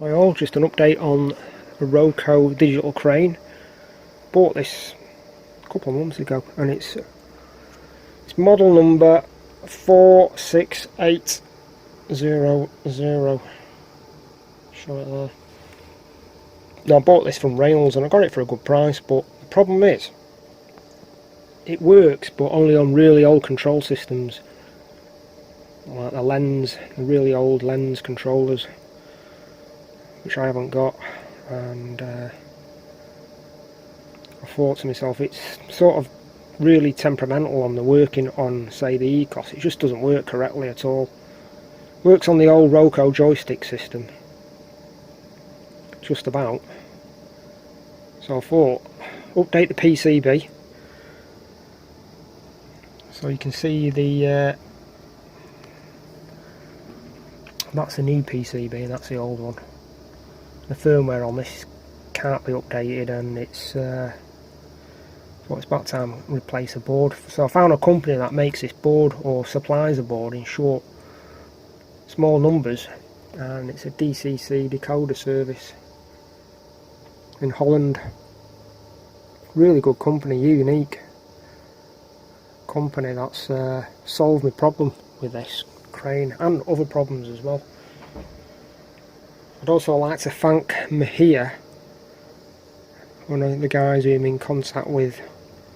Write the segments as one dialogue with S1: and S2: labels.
S1: Hi all, just an update on a Roco digital crane. Bought this a couple of months ago and it's model number 46800. Show it there. Now I bought this from Rails and I got it for a good price, but the problem is it works but only on really old control systems, like the really old lens controllers, which I haven't got. And I thought to myself, it's sort of really temperamental on the working on, say, the Ecos. It just doesn't work correctly at all. Works on the old Roco joystick system, just about. So I thought, update the PCB so you can see the that's the new PCB and that's the old one. The firmware on this can't be updated, and it's about time to replace a board. So I found a company that makes this board, or supplies a board in short, small numbers, and it's a DCC decoder service in Holland. Really good company, unique company that's solved my problem with this crane and other problems as well. I'd also like to thank Mahia, one of the guys who I'm in contact with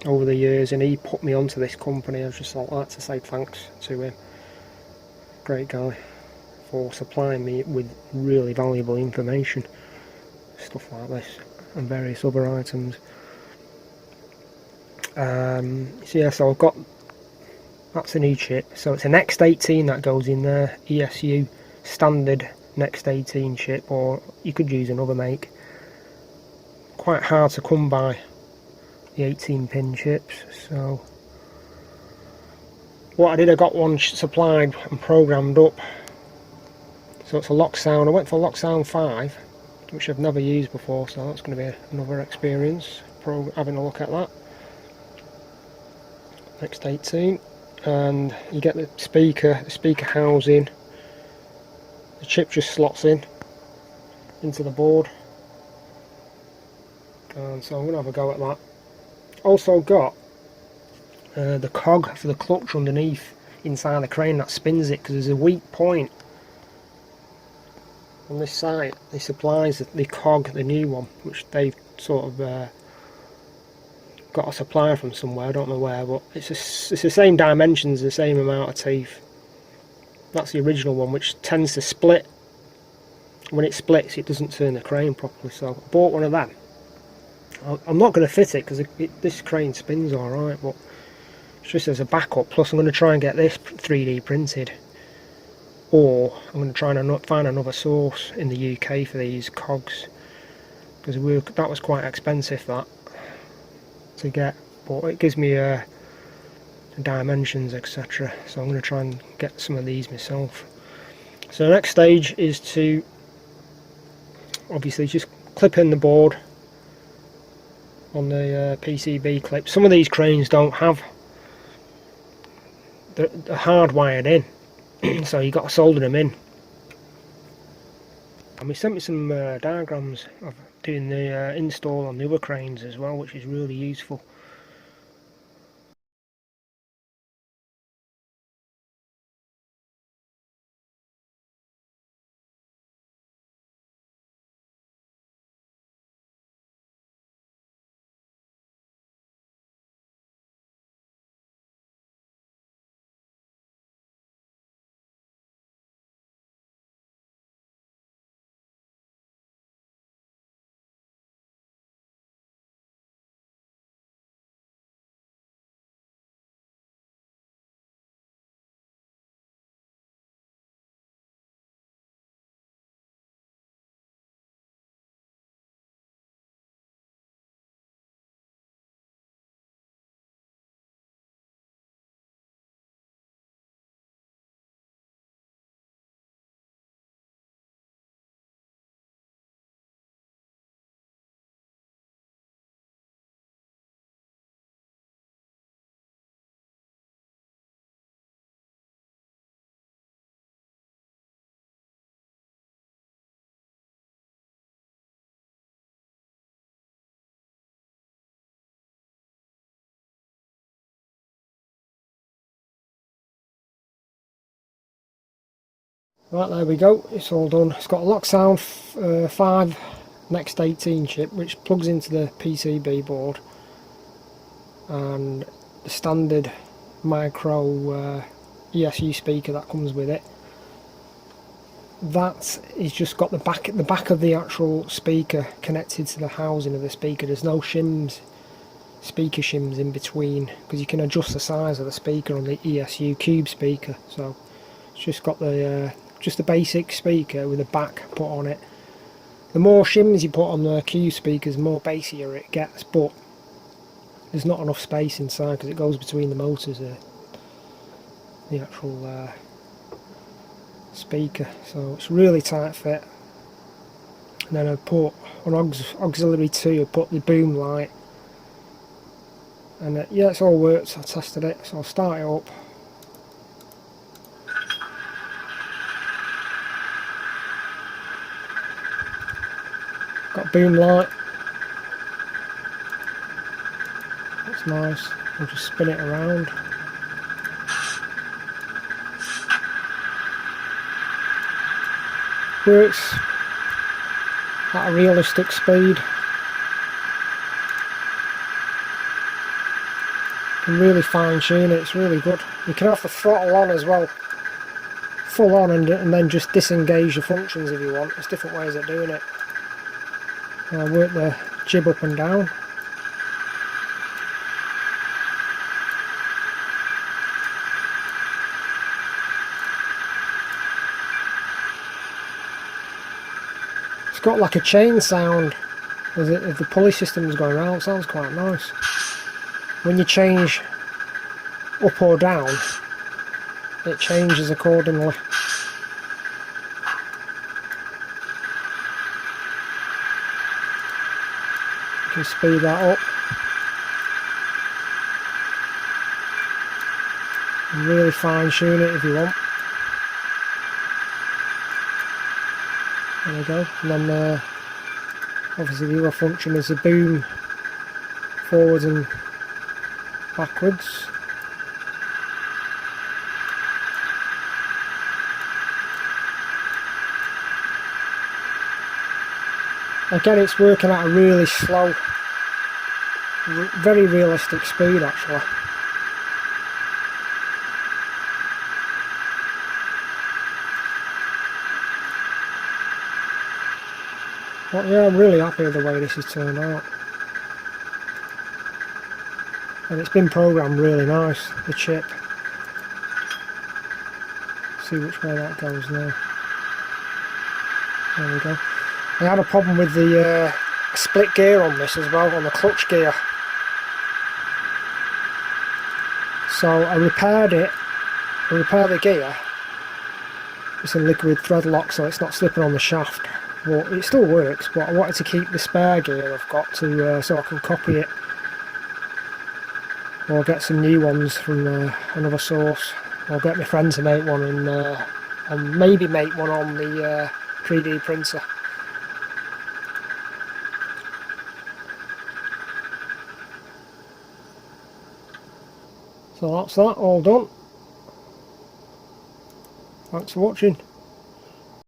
S1: over the years, and he put me onto this company. I'd just like to say thanks to him. Great guy, for supplying me with really valuable information, stuff like this and various other items. So I've got, that's a new chip, so it's a Next 18 that goes in there, ESU standard Next 18 chip, or you could use another make. Quite hard to come by, the 18 pin chips. So what I did, I got one supplied and programmed up, so it's a lock sound. I went for lock sound 5, which I've never used before, so that's going to be another experience having a look at that. Next 18, and you get the speaker housing. The chip just slots into the board, and so I'm going to have a go at that. Also got the cog for the clutch underneath inside the crane that spins it, because there's a weak point on this side. They supplies the cog, the new one, which they've sort of got a supplier from somewhere, I don't know where, but it's the same dimensions, the same amount of teeth. That's the original one, which tends to split. When it splits, it doesn't turn the crane properly, so I bought one of them. I'm not going to fit it because this crane spins alright, but it's just as a backup. Plus I'm going to try and get this 3D printed, or I'm going to try and find another source in the UK for these cogs, because that was quite expensive that to get, but it gives me dimensions, etc. So I'm going to try and get some of these myself. So the next stage is to obviously just clip in the board on the PCB clip. Some of these cranes don't have, they're hardwired in, so you've got to solder them in. And we sent me some diagrams of doing the install on the other cranes as well, which is really useful. Right, there we go, it's all done. It's got a lock sound 5 next 18 chip, which plugs into the PCB board, and the standard micro ESU speaker that comes with it. That is just got the back of the actual speaker connected to the housing of the speaker. There's no shims, speaker shims in between, because you can adjust the size of the speaker on the ESU cube speaker. So it's just got the just the basic speaker with a back put on it. The more shims you put on the cube speakers, the more bassier it gets, but there's not enough space inside because it goes between the motors, the actual speaker, so it's really tight fit. And then I put on auxiliary 2, I put the boom light, and yeah, it's all worked. I tested it, so I'll start it up. Got boom light, that's nice. I'll just spin it around. Works at a realistic speed. You can really fine tune it, it's really good. You can have the throttle on as well, full on, and then just disengage the functions if you want. There's different ways of doing it. I'll work the jib up and down. It's got like a chain sound if the pulley system is going around. It sounds quite nice. When you change up or down, it changes accordingly. You can speed that up and really fine tune it if you want. There we go. And then obviously the other function is the boom forwards and backwards. Again, it's working at a really slow, very realistic speed actually. But yeah, I'm really happy with the way this has turned out. And it's been programmed really nice, the chip. See which way that goes now. There we go. I had a problem with the split gear on this as well, on the clutch gear. So I repaired it. I repaired the gear. It's in liquid thread lock, so it's not slipping on the shaft. Well, it still works, but I wanted to keep the spare gear I've got to so I can copy it, or get some new ones from another source. I'll get my friend to make one and maybe make one on the 3D printer. So that's that, all done. Thanks for watching.